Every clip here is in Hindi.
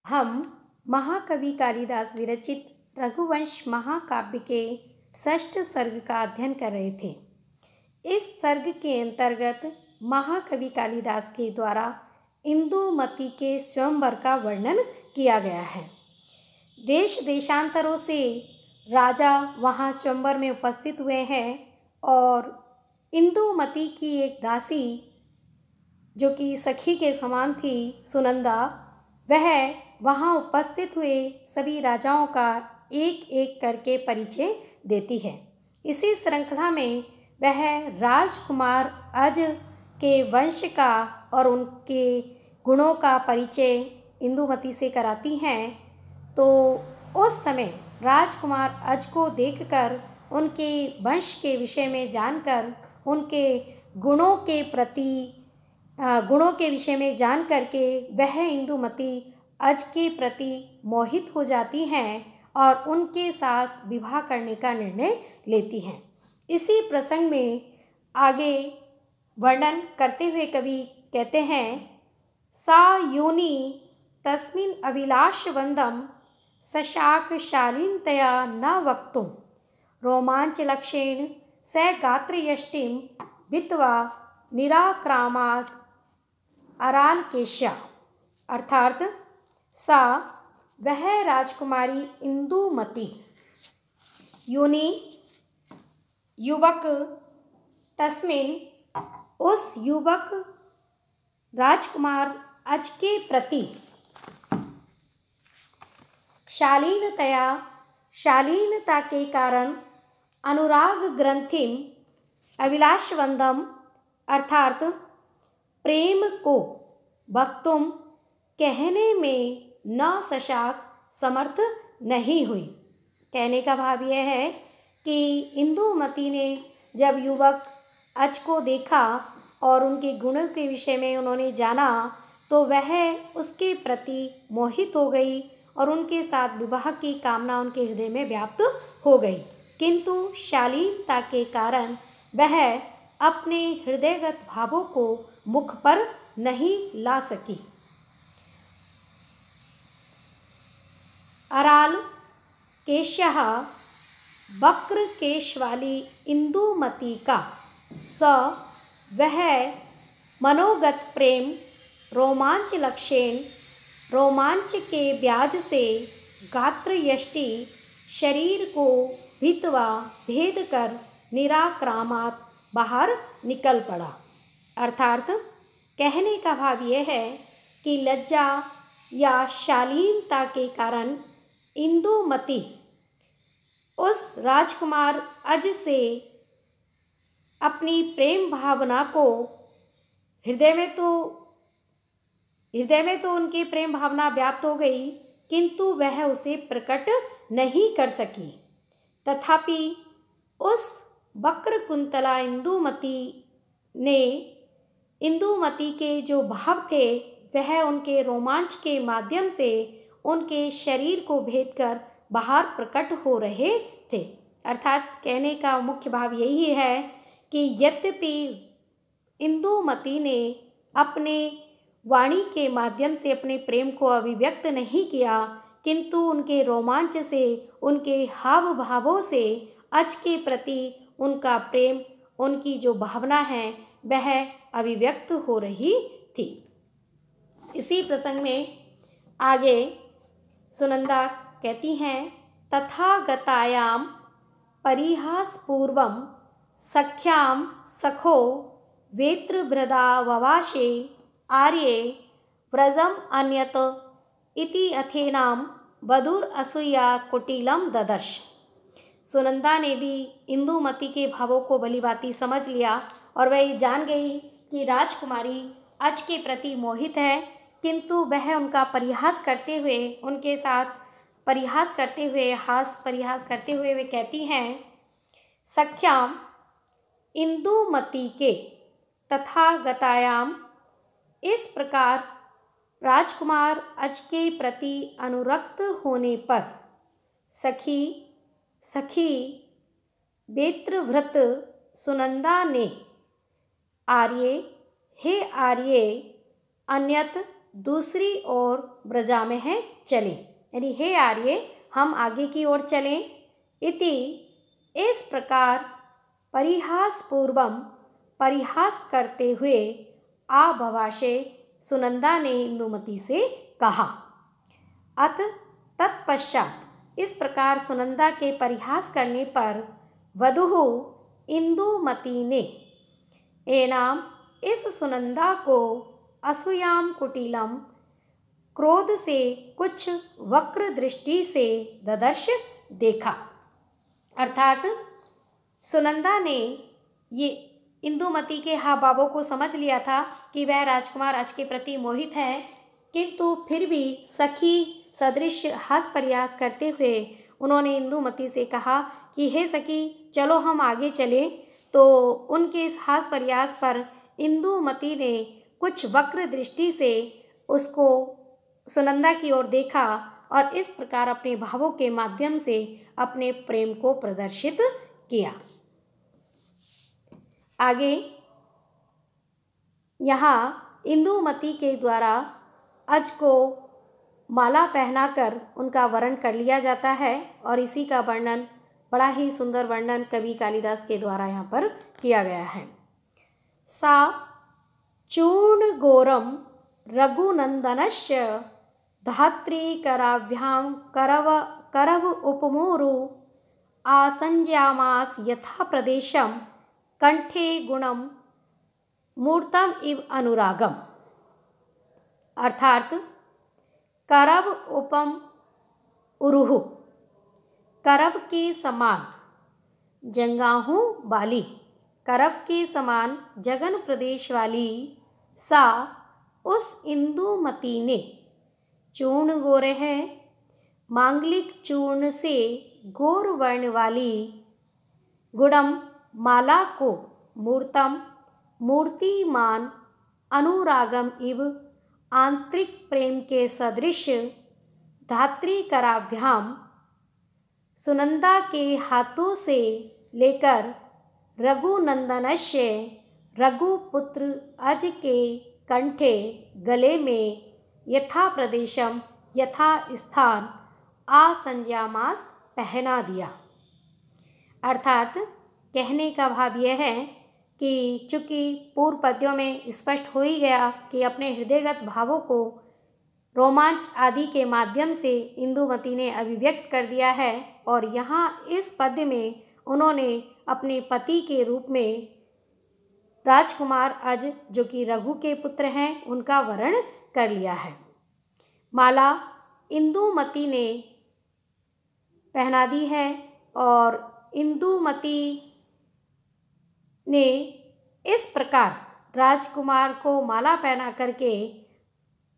हम महाकवि कालिदास विरचित रघुवंश महाकाव्य के षष्ठ सर्ग का अध्ययन कर रहे थे। इस सर्ग के अंतर्गत महाकवि कालिदास के द्वारा इंदुमती के स्वयंवर का वर्णन किया गया है। देश देशांतरों से राजा वहाँ स्वयंवर में उपस्थित हुए हैं और इंदुमती की एक दासी जो कि सखी के समान थी, सुनंदा, वह वहाँ उपस्थित हुए सभी राजाओं का एक एक करके परिचय देती है। इसी श्रृंखला में वह राजकुमार अज के वंश का और उनके गुणों का परिचय इंदुमती से कराती हैं। तो उस समय राजकुमार अज को देखकर, उनके वंश के विषय में जानकर, उनके गुणों के विषय में जान करके वह इंदुमती अज के प्रति मोहित हो जाती हैं और उनके साथ विवाह करने का निर्णय लेती हैं। इसी प्रसंग में आगे वर्णन करते हुए कवि कहते हैं, सा योनि तस्मिन् अभिलाषवन्दं सशाक शालीनतया न वक्तुं रोमांचलक्षेण स गात्रयष्टिं वित्वा निराक्रामात् अरालकेश्या। अर्थात सा वह राजकुमारी इंदुमती योनि युवक तस्मिन उस युवक राजकुमार अज के प्रति शालीनता के कारण अनुराग ग्रंथिम अभिलाषवंदम अर्थात प्रेम को वक्तुम कहने में न सशाक समर्थ नहीं हुई। कहने का भाव यह है कि इंदुमती ने जब युवक अज को देखा और उनके गुणों के विषय में उन्होंने जाना तो वह उसके प्रति मोहित हो गई और उनके साथ विवाह की कामना उनके हृदय में व्याप्त हो गई, किंतु शालीनता के कारण वह अपने हृदयगत भावों को मुख पर नहीं ला सकी। अराल केश्यः वक्र केश वाली इंदुमती का स वह मनोगत प्रेम रोमांच लक्षेण रोमांच के ब्याज से गात्र यष्टि शरीर को भित्वा भेद कर निराक्रामात् बाहर निकल पड़ा। अर्थात कहने का भाव यह है कि लज्जा या शालीनता के कारण इंदुमती उस राजकुमार अज से अपनी प्रेम भावना को हृदय में तो उनकी प्रेम भावना व्याप्त हो गई, किंतु वह उसे प्रकट नहीं कर सकी। तथापि उस वक्र कुंतला इंदुमती के जो भाव थे वह उनके रोमांच के माध्यम से उनके शरीर को भेद कर बाहर प्रकट हो रहे थे। अर्थात कहने का मुख्य भाव यही है कि यद्यपि इंदुमती ने अपने वाणी के माध्यम से अपने प्रेम को अभिव्यक्त नहीं किया, किंतु उनके रोमांच से, उनके हाव भावों से अज के प्रति उनका प्रेम, उनकी जो भावना है वह अभिव्यक्त हो रही थी। इसी प्रसंग में आगे सुनंदा कहती हैं, तथागतायां परिहासपूर्वं सख्यां सखो वेत्रभृदा ववाशे आर्ये व्रजम अन्यत इति अथेनां वधुर असूया कुटिलम ददर्श। सुनंदा ने भी इंदुमती के भावों को भलीभांति समझ लिया और वह ये जान गई कि राजकुमारी अज के प्रति मोहित है, किंतु वह उनका परिहास करते हुए, उनके साथ परिहास करते हुए वे कहती हैं, सख्याम इंदुमती के तथागतायाम, इस प्रकार राजकुमार अज के प्रति अनुरक्त होने पर सखी वेत्रभृत सुनंदा ने आर्ये, हे आर्ये, अन्यत दूसरी ओर ब्रजा में है चले, यानी हे आर्य हम आगे की ओर चलें। इति इस प्रकार परिहासपूर्वम परिहास करते हुए आभवाशे सुनंदा ने इंदुमती से कहा। अत तत्पश्चात इस प्रकार सुनंदा के परिहास करने पर वधूः इंदुमती ने एनाम इस सुनंदा को असूयाम कुटिलम क्रोध से कुछ वक्र दृष्टि से ददर्श देखा। अर्थात सुनंदा ने ये इंदुमती के हाव भावों को समझ लिया था कि वह राजकुमार अज के प्रति मोहित है, किंतु फिर भी सखी सदृश हास प्रयास करते हुए उन्होंने इंदुमती से कहा कि हे सखी चलो हम आगे चलें। तो उनके इस हास प्रयास पर इंदुमती ने कुछ वक्र दृष्टि से उसको सुनंदा की ओर देखा और इस प्रकार अपने भावों के माध्यम से अपने प्रेम को प्रदर्शित किया। आगे यहाँ इंदुमती के द्वारा अज को माला पहनाकर उनका वरण कर लिया जाता है और इसी का वर्णन, बड़ा ही सुंदर वर्णन कवि कालिदास के द्वारा यहाँ पर किया गया है। सा चूर्ण गोरम रघुनंदनस्य धात्री कराभ्यां करव उपमोरु आसंज्यामास यथा प्रदेशम कंठे गुणम मूर्तम इव अनुरागम। अर्थात करव उपम उरुहु, करव के समान जंगाहू वाली, करव के समान जगन प्रदेश वाली सा उस इंदुमती ने चूर्ण गोरे है मांगलिक चूर्ण से गोर वर्ण वाली गुणम माला को मूर्तम मूर्तिमान अनुरागम इव आंतरिक प्रेम के सदृश धात्री कराभ्याम सुनंदा के हाथों से लेकर रघुनंदनस्य रघुपुत्र अज के कंठे गले में यथा प्रदेशम यथा स्थान आसंज्यामास पहना दिया। अर्थात कहने का भाव यह है कि चूँकि पूर्व पद्यों में स्पष्ट हो ही गया कि अपने हृदयगत भावों को रोमांच आदि के माध्यम से इंदुमती ने अभिव्यक्त कर दिया है और यहाँ इस पद्य में उन्होंने अपने पति के रूप में राजकुमार अज जो कि रघु के पुत्र हैं उनका वर्ण कर लिया है। माला इंदुमती ने पहना दी है और इंदुमती ने इस प्रकार राजकुमार को माला पहना करके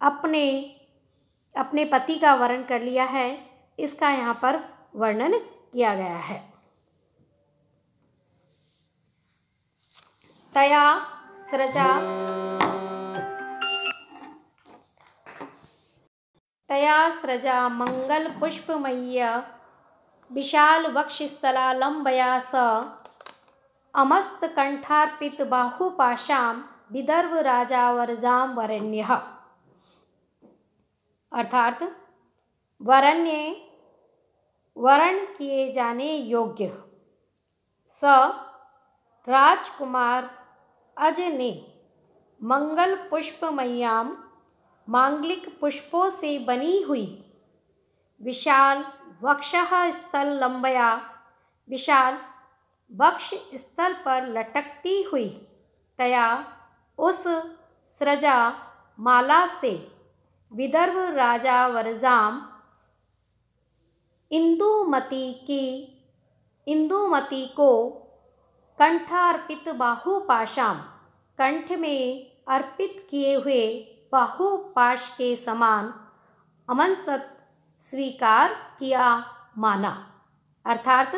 अपने पति का वर्ण कर लिया है, इसका यहाँ पर वर्णन किया गया है। तया स्रजा मंगल पुष्पमय्या विशाल वक्षस्थला लंबया स अमस्त कंठार्पित बाहुपाशां विदर्भ राजा वरजाम वरेण्यः। अर्थात वरण किए जाने योग्य स राजकुमार अज ने मंगल पुष्पमय्याम मांगलिक पुष्पों से बनी हुई विशाल वक्षः स्थल लंबया विशाल वक्ष स्थल पर लटकती हुई तया उस स्रजा माला से विदर्भ राजा वरजाम इंदुमती को कंठार्पित बाहुपाशाम कंठ में अर्पित किए हुए बाहुपाश के समान अमनसत स्वीकार किया माना। अर्थात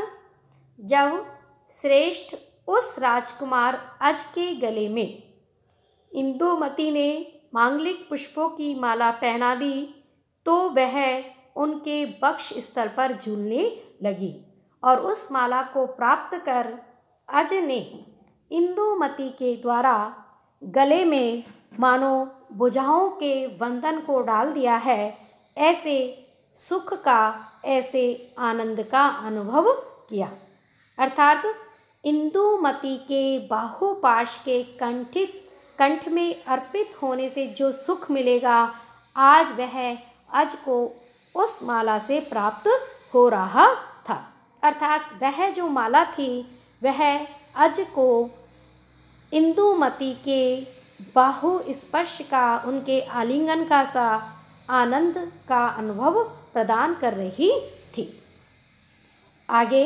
जब श्रेष्ठ उस राजकुमार अज के गले में इंदुमती ने मांगलिक पुष्पों की माला पहना दी तो वह उनके वक्ष स्थल पर झूलने लगी और उस माला को प्राप्त कर अज ने इंदुमती के द्वारा गले में मानो भुजाओं के बंधन को डाल दिया है, ऐसे सुख का, ऐसे आनंद का अनुभव किया। अर्थात इंदुमती के बाहुपाश के कंठ में अर्पित होने से जो सुख मिलेगा, आज वह अज को उस माला से प्राप्त हो रहा था। अर्थात वह जो माला थी वह अज को इंदुमती के बाहु स्पर्श का, उनके आलिंगन का सा आनंद का अनुभव प्रदान कर रही थी। आगे,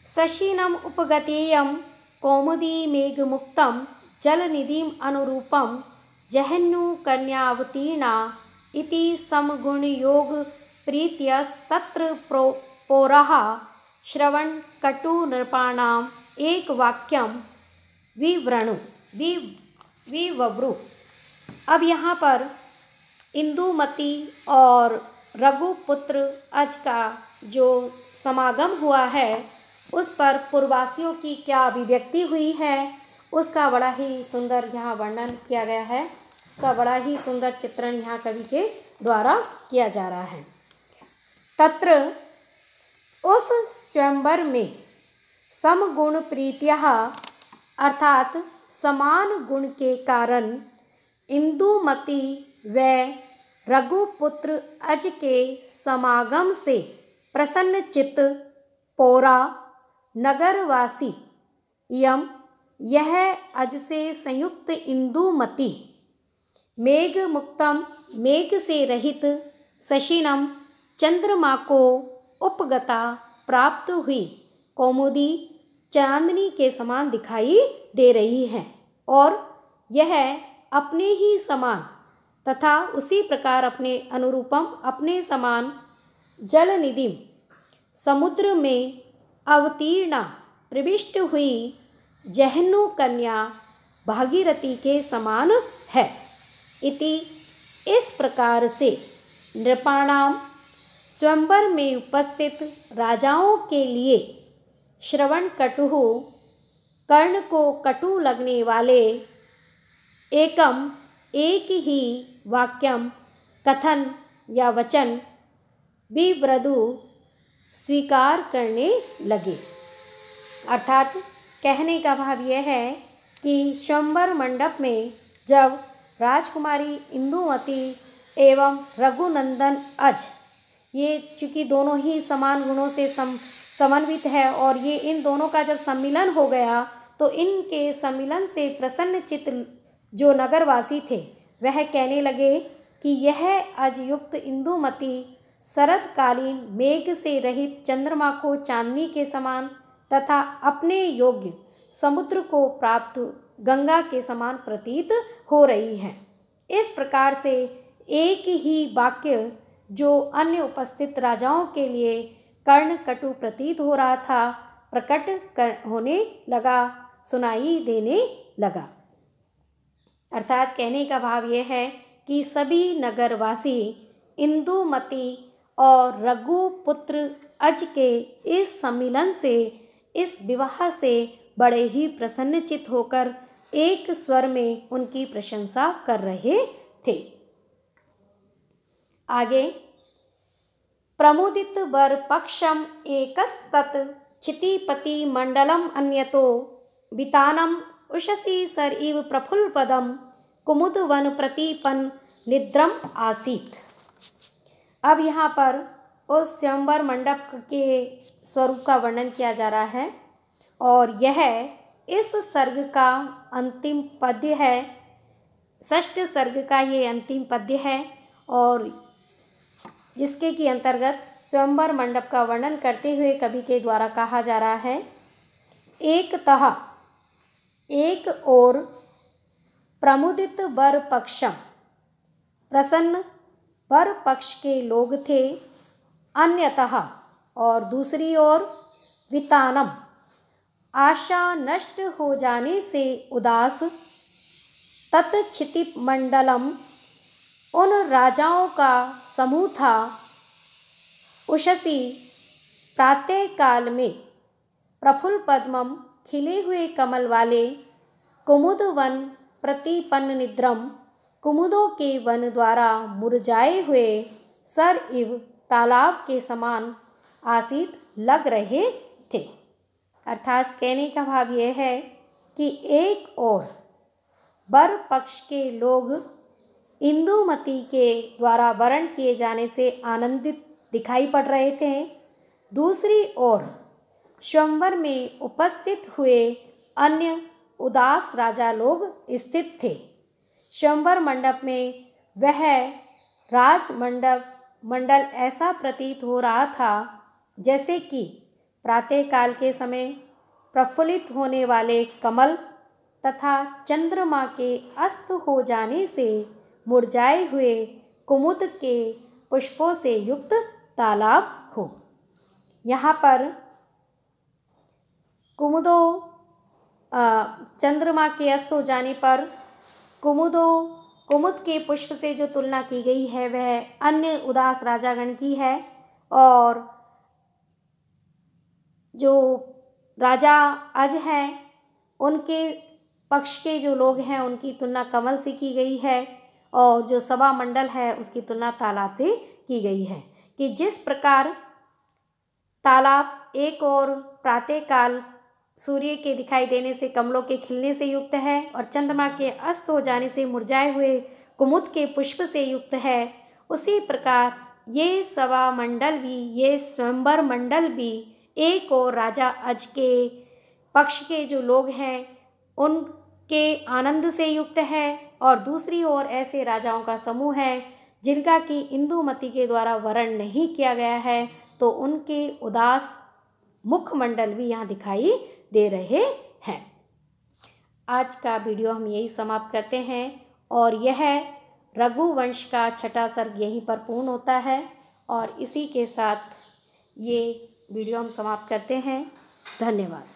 शशिनम उपगतेयम कौमुदी मेघमुक्तम जलनिधिम अनुरूपम जहन्नु कन्यावतीर्णा इति समगुण योग प्रीत्यस्तत्र पौरः श्रवण कटु नृपाणाम एक वाक्यम विवव्रु। अब यहाँ पर इंदुमती और रघुपुत्र अज का जो समागम हुआ है, उस पर पूर्ववासियों की क्या अभिव्यक्ति हुई है, उसका बड़ा ही सुंदर यहाँ वर्णन किया गया है। उसका बड़ा ही सुंदर चित्रण यहाँ कवि के द्वारा किया जा रहा है। तत्र, उस स्वयंवर में समगुण प्रीत्या, अर्थात समान गुण के कारण इंदुमती व रघुपुत्र अज के समागम से प्रसन्न चित्त पौरा नगरवासी यम, यह अज से संयुक्त इंदुमती मेघ मुक्तम, मेघ से रहित, शशिनम, चंद्रमा को उपगता प्राप्त हुई, कौमुदी, चांदनी के समान दिखाई दे रही है, और यह अपने ही समान तथा उसी प्रकार अपने अनुरूपम, अपने समान जलनिधि, समुद्र में अवतीर्णा, प्रविष्ट हुई, जहन्नु कन्या भागीरथी के समान है। इति, इस प्रकार से नृपाणाम, स्वयंवर में उपस्थित राजाओं के लिए, श्रवण कटुहु, कर्ण को कटु लगने वाले, एकम, एक ही वाक्यम, कथन या वचन, विव्रधु, स्वीकार करने लगे। अर्थात कहने का भाव यह है कि स्वयंवर मंडप में जब राजकुमारी इंदुमती एवं रघुनंदन अज, ये चूँकि दोनों ही समान गुणों से समन्वित है, और ये इन दोनों का जब सम्मिलन हो गया, तो इनके सम्मिलन से प्रसन्न चित्त जो नगरवासी थे वह कहने लगे कि यह अजयुक्त इंदुमती शरदकालीन मेघ से रहित चंद्रमा को चांदनी के समान तथा अपने योग्य समुद्र को प्राप्त गंगा के समान प्रतीत हो रही है। इस प्रकार से एक ही वाक्य जो अन्य उपस्थित राजाओं के लिए कर्ण कटु प्रतीत हो रहा था, प्रकट होने लगा, सुनाई देने लगा। अर्थात कहने का भाव यह है कि सभी नगरवासी इंदुमती और रघुपुत्र अज के इस सम्मिलन से, इस विवाह से बड़े ही प्रसन्नचित होकर एक स्वर में उनकी प्रशंसा कर रहे थे। आगे, प्रमुदित वर पक्षम एकस्तत् क्षितिपति मंडलम अन्यतो वितानम उषसी सर इव प्रफुल्ल पदम कुमुद वन प्रतिपन निद्रम आसीत। अब यहाँ पर उस स्वयंवर मंडप के स्वरूप का वर्णन किया जा रहा है, और यह इस सर्ग का अंतिम पद्य है। षष्ठ सर्ग का ये अंतिम पद्य है, और जिसके की अंतर्गत स्वयंवर मंडप का वर्णन करते हुए कवि के द्वारा कहा जा रहा है, एक ओर प्रमुदित वर पक्षम, प्रसन्न वर पक्ष के लोग थे, अन्यतः, और दूसरी ओर वितानम, आशा नष्ट हो जाने से उदास, तत्क्षिति मंडलम, उन राजाओं का समूह था, उषसी, प्रातः काल में, प्रफुल्ल पद्मम, खिले हुए कमल वाले, कुमुद वन प्रतिपन्न निद्रम कुमुदों के वन द्वारा मुरझाए हुए सर इव तालाब के समान आसित लग रहे थे। अर्थात कहने का भाव यह है कि एक और वर पक्ष के लोग इंदुमती के द्वारा वरण किए जाने से आनंदित दिखाई पड़ रहे थे, दूसरी ओर स्वयंवर में उपस्थित हुए अन्य उदास राजा लोग स्थित थे। स्वयंवर मंडप में वह मंडल ऐसा प्रतीत हो रहा था जैसे कि प्रातःकाल के समय प्रफुल्लित होने वाले कमल तथा चंद्रमा के अस्त हो जाने से मुरझाए हुए कुमुद के पुष्पों से युक्त तालाब हो। यहाँ पर चंद्रमा के अस्त हो जाने पर कुमुद के पुष्प से जो तुलना की गई है वह अन्य उदास राजागण की है, और जो राजा अज हैं उनके पक्ष के जो लोग हैं उनकी तुलना कमल से की गई है, और जो सभा मंडल है उसकी तुलना तालाब से की गई है। कि जिस प्रकार तालाब एक और प्रातःकाल सूर्य के दिखाई देने से कमलों के खिलने से युक्त है और चंद्रमा के अस्त हो जाने से मुरझाए हुए कुमुद के पुष्प से युक्त है, उसी प्रकार ये सभा मंडल भी, ये स्वयंवर मंडल भी एक और राजा अज के पक्ष के जो लोग हैं उनके आनंद से युक्त है, और दूसरी ओर ऐसे राजाओं का समूह है जिनका कि इंदुमती के द्वारा वरण नहीं किया गया है, तो उनके उदास मुखमंडल भी यहाँ दिखाई दे रहे हैं। आज का वीडियो हम यही समाप्त करते हैं, और यह रघुवंश का छठा सर्ग यहीं पर पूर्ण होता है, और इसी के साथ ये वीडियो हम समाप्त करते हैं। धन्यवाद।